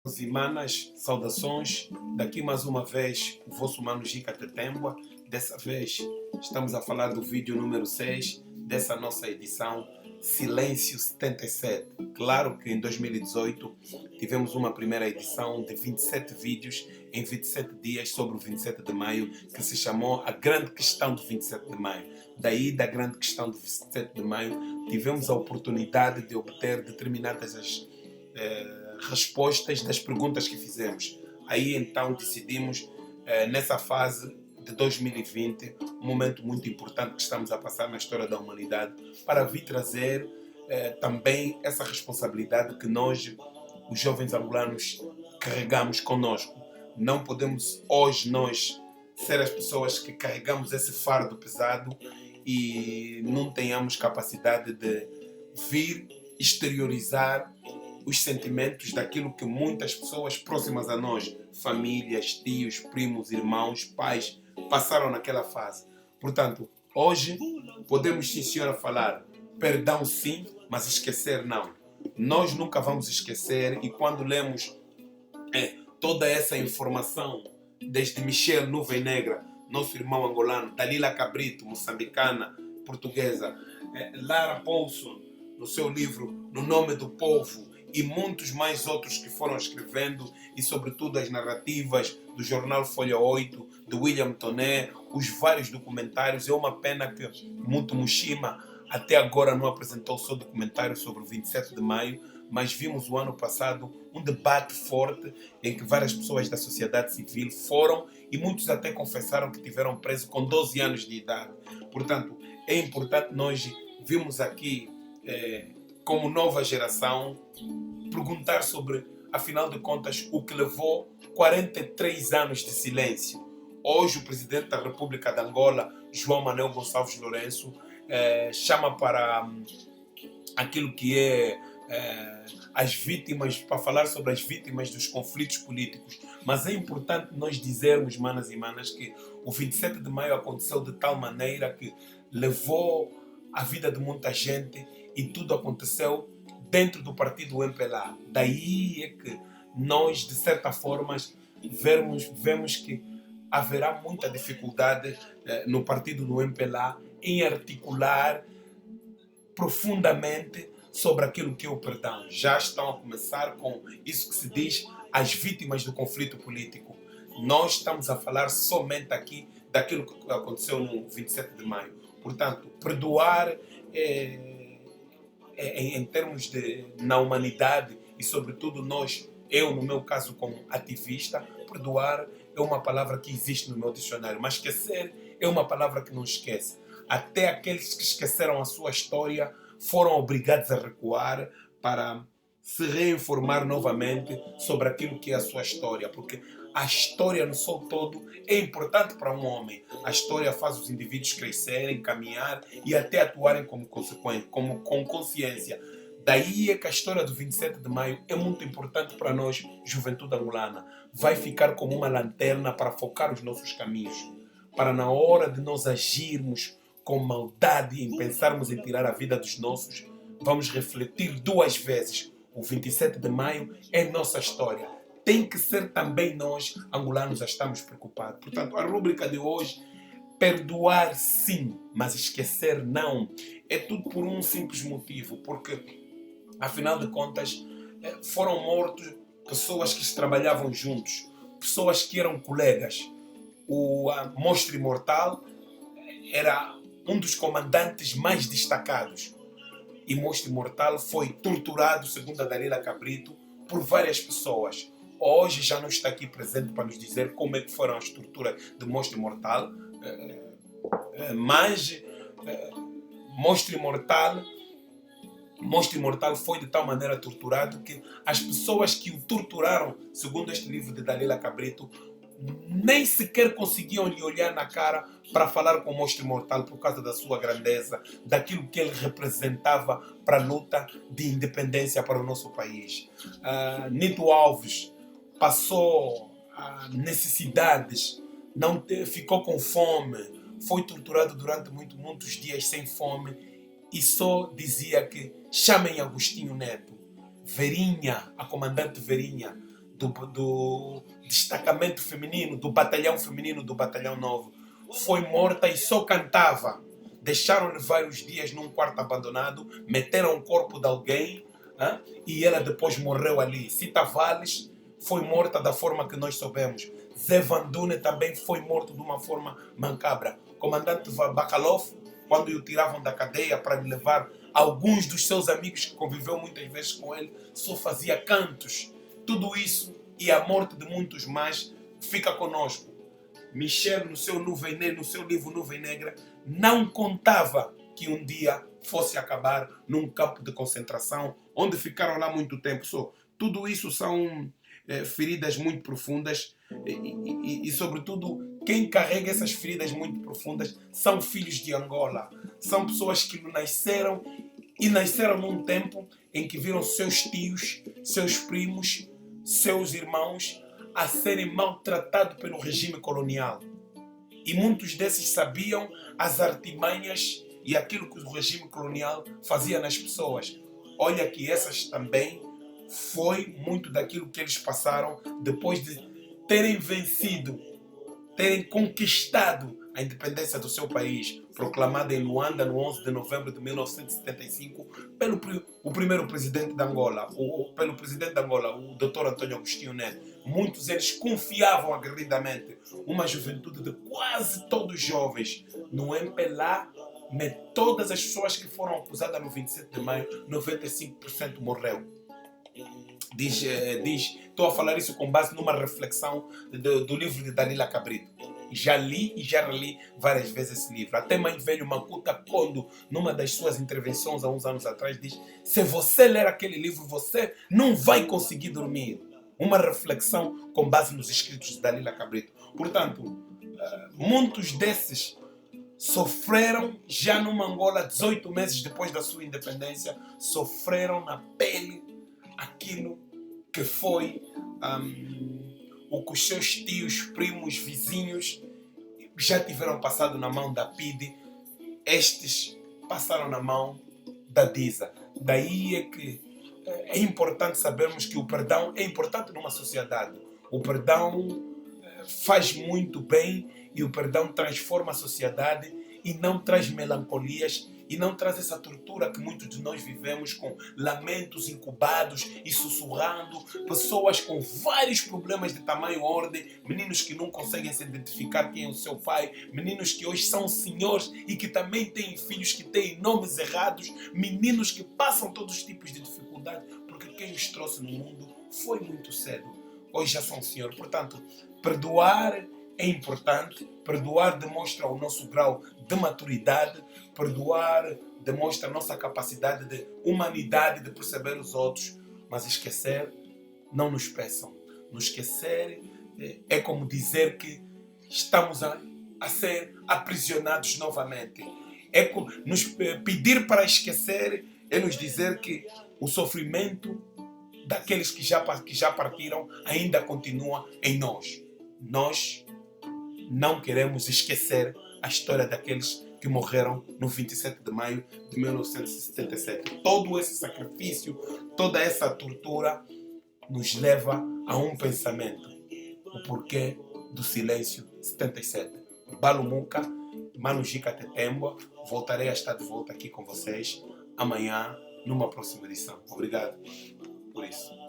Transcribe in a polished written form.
E manas, saudações. Daqui mais uma vez, o vosso mano Gica Tetembua. Dessa vez, estamos a falar do vídeo número 6 dessa nossa edição Silêncio 77. Claro que em 2018 tivemos uma primeira edição de 27 vídeos em 27 dias sobre o 27 de maio, que se chamou A Grande Questão do 27 de maio. Daí, da Grande Questão do 27 de maio, tivemos a oportunidade de obter determinadas respostas das perguntas que fizemos. Aí então decidimos, nessa fase de 2020, um momento muito importante que estamos a passar na história da humanidade, para vir trazer também essa responsabilidade que nós, os jovens angolanos, carregamos conosco. Não podemos hoje nós ser as pessoas que carregamos esse fardo pesado e não tenhamos capacidade de vir exteriorizar os sentimentos daquilo que muitas pessoas próximas a nós, famílias, tios, primos, irmãos, pais, passaram naquela fase. Portanto, hoje podemos sim, senhora, falar perdão sim, mas esquecer não. Nós nunca vamos esquecer, e quando lemos toda essa informação, desde Michel Nuvem Negra, nosso irmão angolano, Dalila Cabrito, moçambicana, portuguesa, Lara Paulson, no seu livro No Nome do Povo, e muitos mais outros que foram escrevendo, e sobretudo as narrativas do jornal Folha 8, de William Toné, os vários documentários. É uma pena que Mutu Mushima até agora não apresentou o seu documentário sobre o 27 de maio, mas vimos o ano passado um debate forte em que várias pessoas da sociedade civil foram, e muitos até confessaram que tiveram preso com 12 anos de idade. Portanto, é importante nós vimos aqui, como nova geração, perguntar sobre, afinal de contas, o que levou 43 anos de silêncio. Hoje, o presidente da República de Angola, João Manuel Gonçalves Lourenço, chama para aquilo que as vítimas, para falar sobre as vítimas dos conflitos políticos. Mas é importante nós dizermos, manas e manas, que o 27 de maio aconteceu de tal maneira que levou a vida de muita gente, e tudo aconteceu dentro do partido MPLA. Daí é que nós, de certa forma, vemos que haverá muita dificuldade no partido do MPLA em articular profundamente sobre aquilo que é o perdão. Já estão a começar com isso que se diz as vítimas do conflito político. Nós estamos a falar somente aqui daquilo que aconteceu no 27 de maio. Portanto, perdoar em termos de, na humanidade, e sobretudo nós, eu no meu caso como ativista, perdoar é uma palavra que existe no meu dicionário, mas esquecer é uma palavra que não esquece. Até aqueles que esqueceram a sua história foram obrigados a recuar para se reinformar novamente sobre aquilo que é a sua história, porque a história no seu todo é importante para um homem. A história faz os indivíduos crescerem, caminhar e até atuarem como consequência, com consciência. Daí é que a história do 27 de maio é muito importante para nós, juventude angolana. Vai ficar como uma lanterna para focar os nossos caminhos, para na hora de nós agirmos com maldade, em pensarmos em tirar a vida dos nossos, vamos refletir duas vezes. O 27 de maio é nossa história. Tem que ser também nós, angolanos, a estamos preocupados. Portanto, a rúbrica de hoje, perdoar sim, mas esquecer não. É tudo por um simples motivo, porque, afinal de contas, foram mortos pessoas que trabalhavam juntos, pessoas que eram colegas. O Monstro Imortal era um dos comandantes mais destacados. E Monstro Imortal foi torturado, segundo a Dalila Cabrito, por várias pessoas. Hoje já não está aqui presente para nos dizer como é que foram as torturas de Monstro Imortal, mas Monstro Imortal foi de tal maneira torturado que as pessoas que o torturaram, segundo este livro de Dalila Cabrito, nem sequer conseguiam lhe olhar na cara para falar com o Monstro Imortal por causa da sua grandeza, daquilo que ele representava para a luta de independência para o nosso país. Nito Alves passou necessidades, ficou com fome, foi torturado durante muitos dias sem fome, e só dizia que chamem Agostinho Neto. Verinha, a comandante Verinha, do destacamento feminino, do batalhão feminino, do batalhão 9. Foi morta e só cantava. Deixaram-lhe vários dias num quarto abandonado, meteram o corpo de alguém, e ela depois morreu ali. Cita Valles foi morta da forma que nós soubemos. Zé Vandune também foi morto de uma forma macabra. Comandante Bakalov, quando o tiravam da cadeia para lhe levar, alguns dos seus amigos que conviveu muitas vezes com ele, só fazia cantos. Tudo isso e a morte de muitos mais fica conosco. Michel, no seu livro Nuvem Negra, não contava que um dia fosse acabar num campo de concentração, onde ficaram lá muito tempo. Tudo isso são feridas muito profundas e, sobretudo, quem carrega essas feridas muito profundas são filhos de Angola. São pessoas que nasceram num tempo em que viram seus tios, seus primos, seus irmãos a serem maltratados pelo regime colonial. E muitos desses sabiam as artimanhas e aquilo que o regime colonial fazia nas pessoas. Olha que essas também foi muito daquilo que eles passaram depois de terem vencido, terem conquistado a independência do seu país, proclamada em Luanda no 11 de novembro de 1975 pelo o primeiro presidente de Angola, pelo presidente de Angola, o Dr. Antônio Agostinho Neto. Muitos deles confiavam aguerridamente, uma juventude de quase todos jovens. No MPLA, todas as pessoas que foram acusadas no 27 de maio, 95% morreu. Estou a falar isso com base numa reflexão do livro de Dalila Cabrito. Já li e já reli várias vezes esse livro. Até mãe velho Makuta Kondo, numa das suas intervenções há uns anos atrás, diz: se você ler aquele livro, você não vai conseguir dormir. Uma reflexão com base nos escritos de Dalila Cabrito. Portanto, muitos desses sofreram já numa Angola, 18 meses depois da sua independência, sofreram na pele aquilo que foi o que os seus tios, primos, vizinhos já tiveram passado na mão da PIDE. Estes passaram na mão da DISA. Daí é que é importante sabermos que o perdão é importante numa sociedade. O perdão faz muito bem e o perdão transforma a sociedade e não traz melancolias e não traz essa tortura que muitos de nós vivemos, com lamentos incubados e sussurrando, pessoas com vários problemas de tamanho ordem, meninos que não conseguem se identificar quem é o seu pai, meninos que hoje são senhores e que também têm filhos que têm nomes errados, meninos que passam todos os tipos de dificuldade, porque quem os trouxe no mundo foi muito cedo. Hoje já são senhores. Portanto, perdoar é importante. Perdoar demonstra o nosso grau de maturidade. Perdoar demonstra a nossa capacidade de humanidade, de perceber os outros. Mas esquecer, não nos peçam. Nos esquecer é como dizer que estamos a ser aprisionados novamente. É como nos pedir para esquecer, é nos dizer que o sofrimento daqueles que já partiram ainda continua em nós. Nós não queremos esquecer a história daqueles que morreram no 27 de maio de 1977. Todo esse sacrifício, toda essa tortura nos leva a um pensamento: o porquê do silêncio 77. Balumuca, Manujika Tetemba. Voltarei a estar de volta aqui com vocês amanhã numa próxima edição. Obrigado por isso.